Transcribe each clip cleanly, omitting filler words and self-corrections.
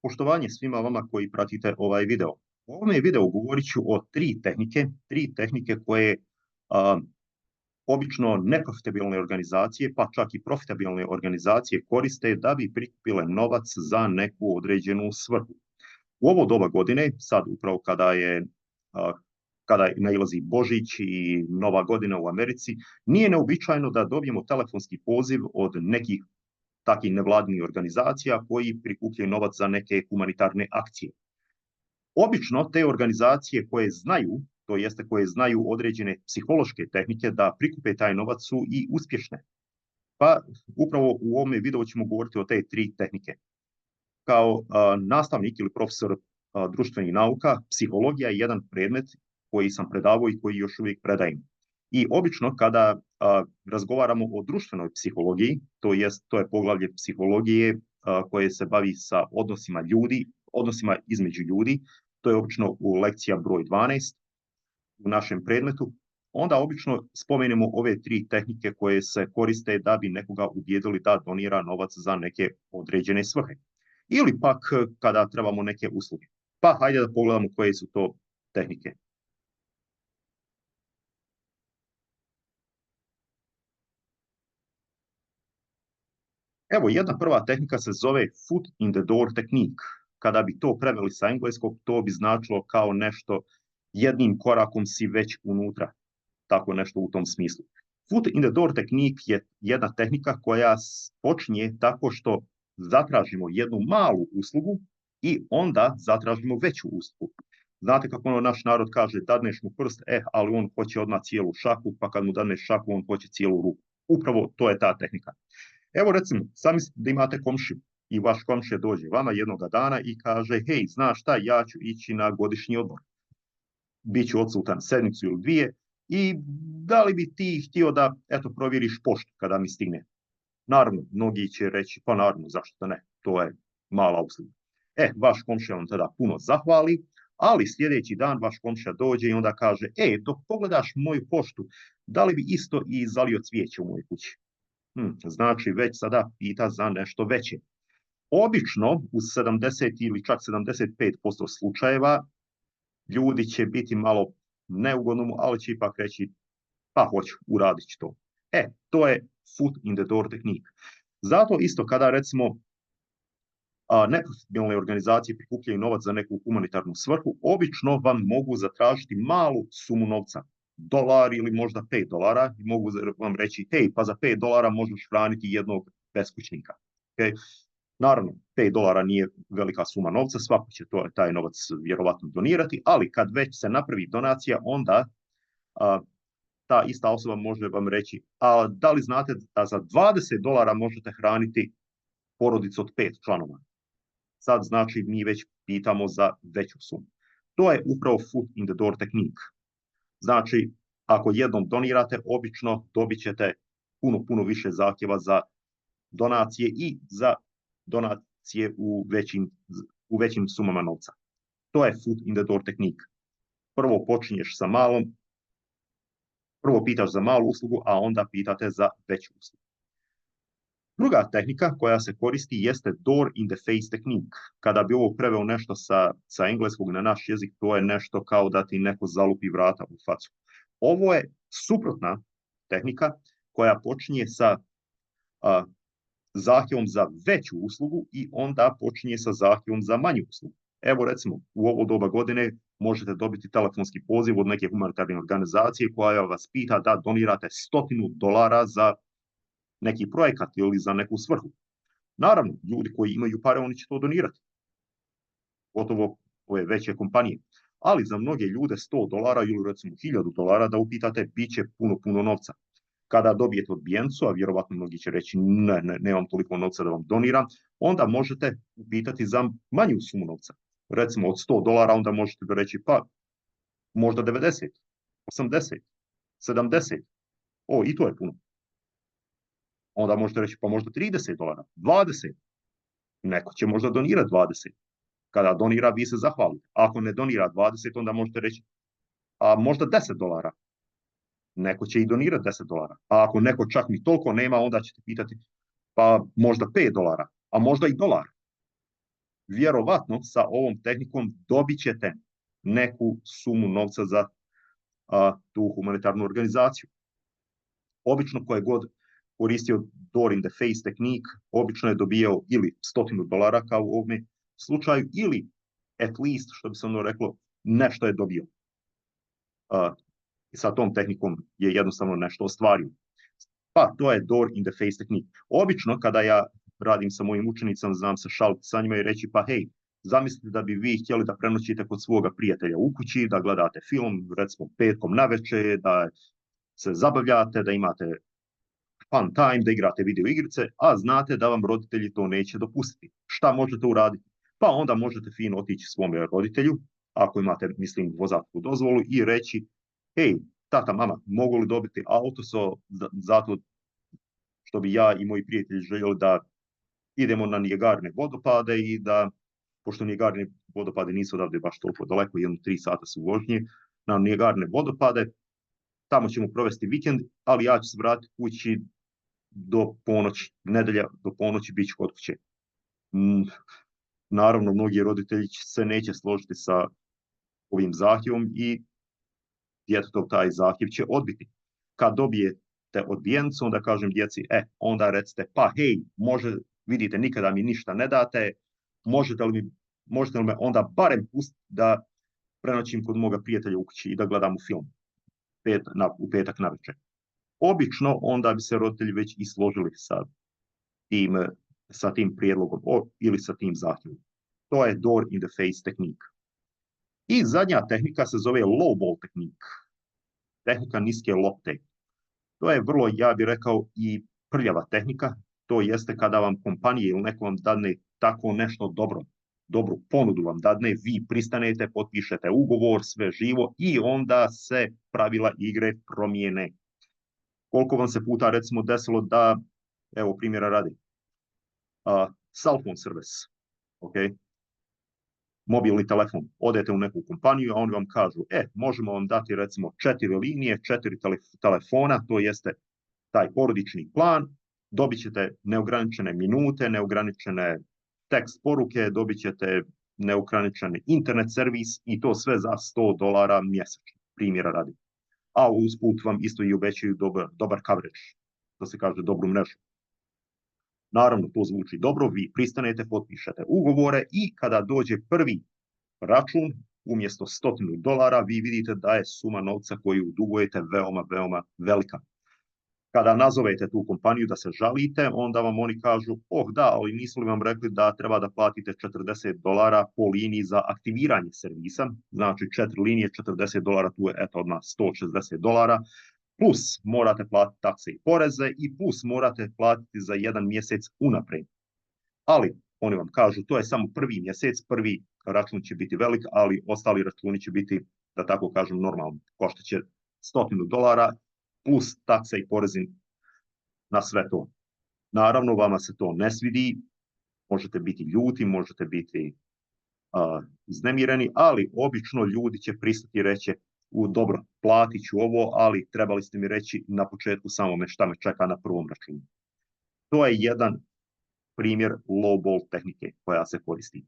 Poštovanje svima vama koji pratite ovaj video. U ovome videu govorit ću o tri tehnike koje a, obično neprofitabilne organizacije, pa čak i profitabilne organizacije koriste da bi prikupile novac za neku određenu svrhu. U ovo doba godine, sad upravo kada nailazi Božić i Nova godina u Americi, nije neobičajno da dobijemo telefonski poziv od nekih takvih nevladinih organizacija koji prikupljaju novac za neke humanitarne akcije. Obično te organizacije koje znaju, to jeste koje znaju određene psihološke tehnike da prikupe taj novac su i uspješne. Pa upravo u ovom videu ćemo govoriti o te tri tehnike. Kao nastavnik ili profesor društvenih nauka, psihologija je jedan predmet koji sam predavao i koji još uvijek predajem. I obično kada razgovaramo o društvenoj psihologiji, to je poglavlje psihologije koje se bavi sa odnosima ljudi, odnosima između ljudi, to je obično u lekcija broj 12 u našem predmetu, onda obično spomenemo ove tri tehnike koje se koriste da bi nekoga ubijedili da donira novac za neke određene svrhe. Ili pak kada trebamo neke usluge. Pa hajde da pogledamo koje su to tehnike. Evo, jedna prva tehnika se zove foot in the door technique. Kada bi to preveli sa engleskog, to bi značilo kao nešto jednim korakom si već unutra. Tako nešto u tom smislu. Foot in the door technique je jedna tehnika koja počinje tako što zatražimo jednu malu uslugu i onda zatražimo veću uslugu. Znate kako naš narod kaže, dadneš mu prst, ali on hoće odmah cijelu šaku, pa kad mu dadneš šaku, on hoće cijelu ruku. Upravo to je ta tehnika. Evo recimo, sami da imate komšiju i vaš komšija dođe vama jednoga dana i kaže, hej, znaš šta, ja ću ići na godišnji odmor. Biću odsutan sedmicu ili dvije i da li bi ti htio da provjeriš poštu kada mi stigne? Naravno, mnogi će reći, pa naravno, zašto da ne, to je mala usluga. Vaš komšija vam tada puno zahvali, ali sljedeći dan vaš komšija dođe i onda kaže, dok pogledaš moju poštu, da li bi isto i zalio cvijeće u mojoj kući? Znači već sada pita za nešto veće. Obično u 70 ili čak 75% slučajeva ljudi će biti malo neugodno, ali će ipak reći pa hoću, uradit ću to. To je foot in the door tehnika. Zato isto kada recimo neprofitabilne organizacije prikupljaju novac za neku humanitarnu svrhu, obično vam mogu zatražiti malu sumu novca. $1 ili možda $5 i mogu vam reći, hej, pa za $5 možeš hraniti jednog beskućnika. Naravno, $5 nije velika suma novca, svako će taj novac vjerovatno donirati, ali kad već se napravi donacija, onda ta ista osoba može vam reći, a da li znate da za $20 možete hraniti porodicu od 5 članova? Sad znači mi već pitamo za veću sumu. To je upravo foot in the door tehnika. Znači, ako jednom donirate, obično dobit ćete puno više zahtjeva za donacije i za donacije u većim sumama novca. To je foot in the door tehnika. Prvo počinješ sa malom, prvo pitaš za malu uslugu, a onda pitate za veću uslugu. Druga tehnika koja se koristi jeste door in the face technique. Kada bi ovo preveo nešto sa engleskog na naš jezik, to je nešto kao da ti neko zalupi vrata u facu. Ovo je suprotna tehnika koja počinje sa zahtjevom za veću uslugu i onda počinje sa zahtjevom za manju uslugu. Evo recimo, u ovo doba godine možete dobiti telefonski poziv od neke humanitarne organizacije koja vas pita da donirate $100 za neki projekat ili za neku svrhu. Naravno, ljudi koji imaju pare, oni će to donirati. Gotovo ove veće kompanije. Ali za mnoge ljude $100 ili recimo $1000 da upitate, bit će puno novca. Kada dobijete odbijencu, a vjerovatno mnogi će reći nemam toliko novca da vam doniram, onda možete upitati za manju sumu novca. Recimo od $100 onda možete reći pa možda 90, 80, 70. I to je puno. Onda možete reći pa možda $30, 20. Neko će možda donirati 20. Kada donira, vi se zahvalite. Ako ne donira 20, onda možete reći a možda $10. Neko će i donirati $10. A ako neko čak ni toliko nema, onda ćete pitati pa možda $5, a možda i $1. vjerovatno sa ovom tehnikom dobit ćete neku sumu novca za tu humanitarnu organizaciju. Obično koje god koristio door in the face tehnik, obično je dobijao ili $100 kao u ovome slučaju, ili at least, što bi se ono reklo, nešto je dobio. Sa tom tehnikom je jednostavno nešto ostvario. Pa to je door in the face tehnik. Obično kada ja radim sa mojim učenicama, znam se šaliti sa njima i reći pa hej, zamislite da bi vi htjeli da prenoćite kod svoga prijatelja u kući, da gledate film, recimo petkom navečer, da se zabavljate, da imate fun time, da igrate video igrice, a znate da vam roditelji to neće dopustiti. Šta možete uraditi? Pa onda možete fino otići svome roditelju, ako imate, mislim, vozačku dozvolu, i reći, hej, tata, mama, mogu li dobiti auto zato što bi ja i moji prijatelji željeli da idemo na Niagarne vodopade i da, pošto Niagarne vodopade nisu odavde baš toliko daleko, 1-3 sata su vožnje, na Niagarne vodopade, tamo ćemo provesti vikend, ali ja ću se vratiti kući do ponoći, nedelja do ponoći bit ću kod kuće. Naravno, mnogi roditelji se neće složiti sa ovim zahtjevom i djetetov taj zahtjev će odbiti. Kad dobijete odbijencu, onda kažem djeci, onda recite, pa hej, vidite, nikada mi ništa ne date, možete li me onda barem pustiti da prenoćim kod moga prijatelja u kući i da gledamo film u petak navečer. Obično onda bi se roditelji već i složili sa tim prijedlogom ili sa tim zahtjevom. To je door in the face tehnik. I zadnja tehnika se zove low ball tehnik. Tehnika niske lopte. To je vrlo, ja bih rekao, i prljava tehnika. To jeste kada vam kompanija ili neko vam dadne tako nešto dobru ponudu vam dadne, vi pristanete, potpišete ugovor, sve živo i onda se pravila igre promijene. Koliko vam se puta recimo desilo da, evo primjera radi, cell phone service, mobilni telefon, odete u neku kompaniju, a oni vam kažu, možemo vam dati recimo 4 linije, 4 telefona, to jeste taj porodični plan, dobit ćete neograničene minute, neograničene tekst poruke, dobit ćete neograničeni internet servis i to sve za $100 mjesečno, primjera radi. A usput vam isto i obećaju dobar coverage, to se kaže dobru mrežu. Naravno, to zvuči dobro, vi pristanete, potpišete ugovore i kada dođe prvi račun, umjesto $100, vi vidite da je suma novca koju dugujete veoma, veoma velika. Kada nazovete tu kompaniju da se žalite, onda vam oni kažu, da, ali nisu li vam rekli da treba da platite $40 po liniji za aktiviranje servisa, znači 4 linije, $40, tu je od nas $160, plus morate platiti takse i poreze i plus morate platiti za 1 mjesec unaprijed. Ali oni vam kažu, to je samo prvi mjesec, prvi račun će biti velik, ali ostali računi će biti, da tako kažem, normalni. Košta će $100 plus takse i porezi na sve to. Naravno, vama se to ne svidi, možete biti ljuti, možete biti uznemireni, ali obično ljudi će pristati i reći, dobro, platit ću ovo, ali trebali ste mi reći na početku samome šta me čeka na prvom računu. To je jedan primjer low ball tehnike koja se koristi.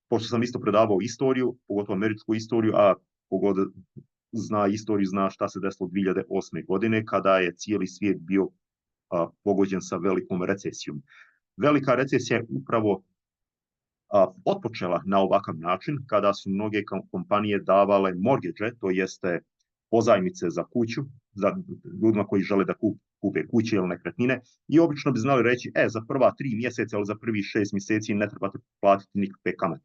Pošto sam isto predavao istoriju, pogotovo američku istoriju, a kogod zna istoriju, zna šta se desilo 2008. godine, kada je cijeli svijet bio pogođen sa velikom recesijom. Velika recesija je upravo otpočela na ovakav način, kada su mnoge kompanije davale mortgage, to jeste pozajmice za kuću, za ljudima koji žele da kupe kuće ili nekretnine, i obično bi znali reći, za prva 3 mjeseca ili za prvi 6 mjeseci ne trebate platiti nikakve kamate.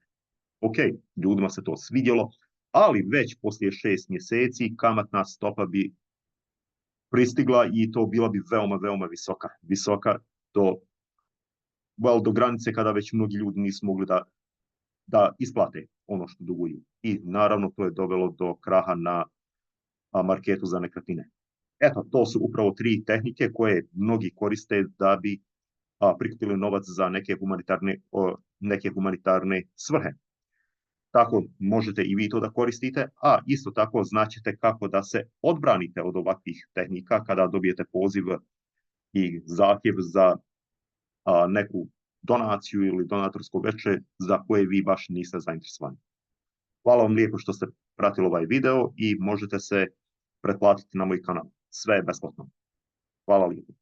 Ljudima se to svidjelo, ali već poslije 6 mjeseci kamatna stopa bi pristigla i to bila bi veoma, veoma visoka. Visoka do granice kada već mnogi ljudi nisu mogli da isplate ono što duguju. I naravno to je dovelo do kraha na marketu za nekretnine. To su upravo 3 tehnike koje mnogi koriste da bi prikupili novac za neke humanitarne svrhe. Tako možete i vi to da koristite, a isto tako znaćete kako da se odbranite od ovakvih tehnika kada dobijete poziv i zahtjev za neku donaciju ili donatorsko veče za koje vi baš niste zainteresovani. Hvala vam lijepo što ste pratili ovaj video i možete se pretplatiti na moj kanal. Sve je besplatno. Hvala lijepo.